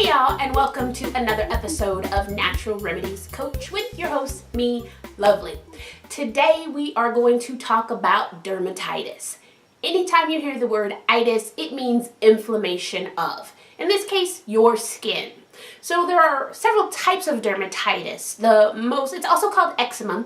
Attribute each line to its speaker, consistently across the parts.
Speaker 1: Hey y'all, and welcome to another episode of Natural Remedies Coach with your host, me, Lovely. Today we are going to talk about dermatitis. Anytime you hear the word itis, it means inflammation of, in this case, your skin. So there are several types of dermatitis. It's also called eczema,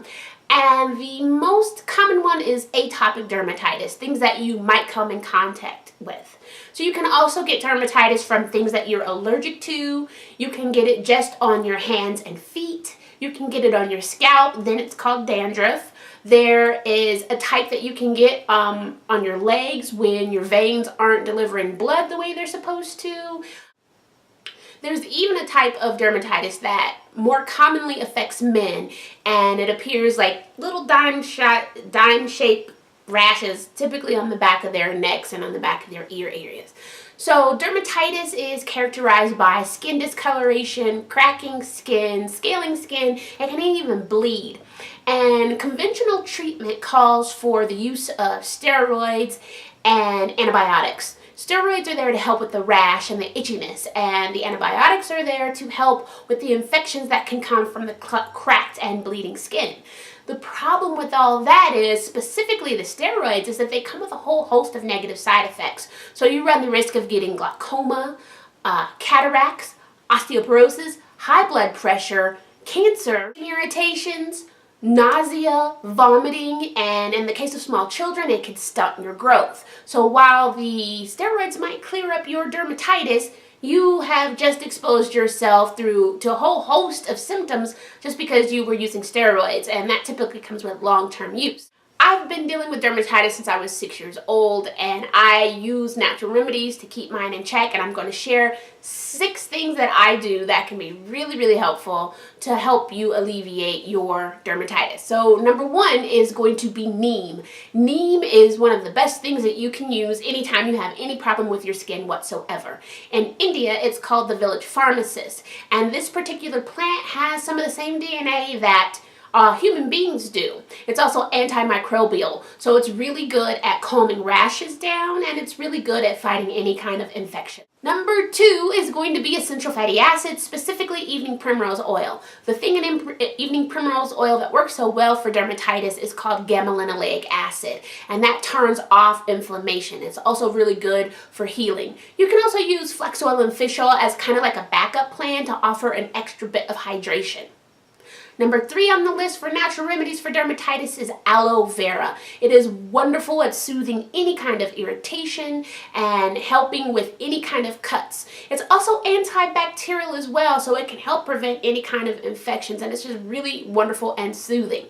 Speaker 1: and the most common one is atopic dermatitis, things that you might come in contact with. So you can also get dermatitis from things that you're allergic to. You can get it just on your hands and feet. You can get it on your scalp, then it's called dandruff. There is a type that you can get on your legs when your veins aren't delivering blood the way they're supposed to. There's even a type of dermatitis that more commonly affects men, and it appears like little dime-shaped rashes, typically on the back of their necks and on the back of their ear areas. So dermatitis is characterized by skin discoloration, cracking skin, scaling skin, and can even bleed. And conventional treatment calls for the use of steroids and antibiotics. Steroids are there to help with the rash and the itchiness, and the antibiotics are there to help with the infections that can come from the cracked and bleeding skin. The problem with all that is, specifically the steroids, is that they come with a whole host of negative side effects. So you run the risk of getting glaucoma, cataracts, osteoporosis, high blood pressure, cancer, irritations, nausea, vomiting, and in the case of small children, it can stunt your growth. So while the steroids might clear up your dermatitis, you have just exposed yourself to a whole host of symptoms just because you were using steroids, and that typically comes with long-term use. I've been dealing with dermatitis since I was 6 years old, and I use natural remedies to keep mine in check, and I'm going to share 6 things that I do that can be really, really helpful to help you alleviate your dermatitis. So number 1 is going to be neem. Neem is one of the best things that you can use anytime you have any problem with your skin whatsoever. In India, it's called the village pharmacist, and this particular plant has some of the same DNA that human beings do. It's also antimicrobial, so it's really good at calming rashes down, and it's really good at fighting any kind of infection. Number 2 is going to be essential fatty acids, specifically evening primrose oil. The thing in evening primrose oil that works so well for dermatitis is called gamma-linolenic acid, and that turns off inflammation. It's also really good for healing. You can also use flax oil and fish oil as kind of like a backup plan to offer an extra bit of hydration. Number 3 on the list for natural remedies for dermatitis is aloe vera. It is wonderful at soothing any kind of irritation and helping with any kind of cuts. It's also antibacterial as well, so it can help prevent any kind of infections, and it's just really wonderful and soothing.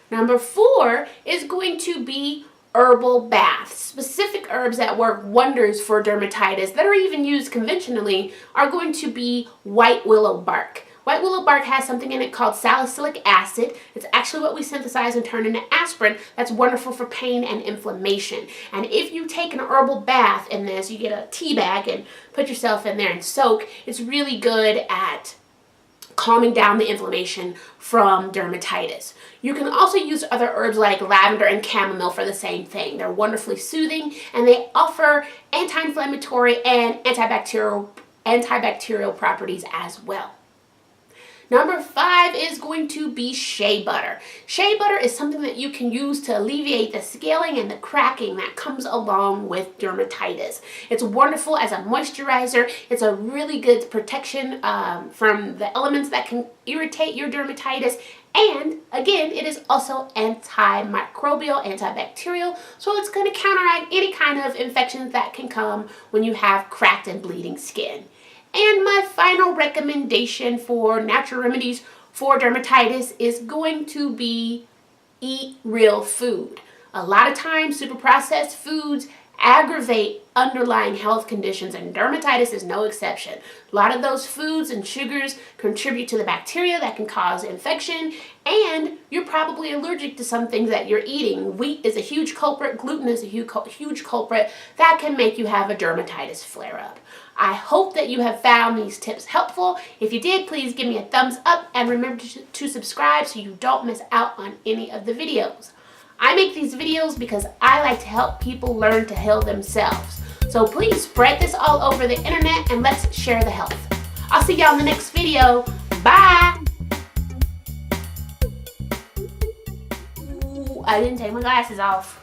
Speaker 1: Number 4 is going to be herbal baths. Specific herbs that work wonders for dermatitis that are even used conventionally are going to be white willow bark. White willow bark has something in it called salicylic acid. It's actually what we synthesize and turn into aspirin. That's wonderful for pain and inflammation. And if you take an herbal bath in this, you get a tea bag and put yourself in there and soak, it's really good at calming down the inflammation from dermatitis. You can also use other herbs like lavender and chamomile for the same thing. They're wonderfully soothing, and they offer anti-inflammatory and antibacterial properties as well. Number 5 is going to be shea butter. Shea butter is something that you can use to alleviate the scaling and the cracking that comes along with dermatitis. It's wonderful as a moisturizer. It's a really good protection from the elements that can irritate your dermatitis. And again, it is also antimicrobial, antibacterial, so it's going to counteract any kind of infections that can come when you have cracked and bleeding skin. And my final recommendation for natural remedies for dermatitis is going to be eat real food. A lot of times, super processed foods aggravate underlying health conditions, and dermatitis is no exception. A lot of those foods and sugars contribute to the bacteria that can cause infection, and you're probably allergic to some things that you're eating. Wheat is a huge culprit, gluten is a huge culprit that can make you have a dermatitis flare-up. I hope that you have found these tips helpful. If you did, please give me a thumbs up and remember to subscribe so you don't miss out on any of the videos. I make these videos because I like to help people learn to heal themselves. So please spread this all over the internet and let's share the health. I'll see y'all in the next video. Bye. Ooh, I didn't take my glasses off.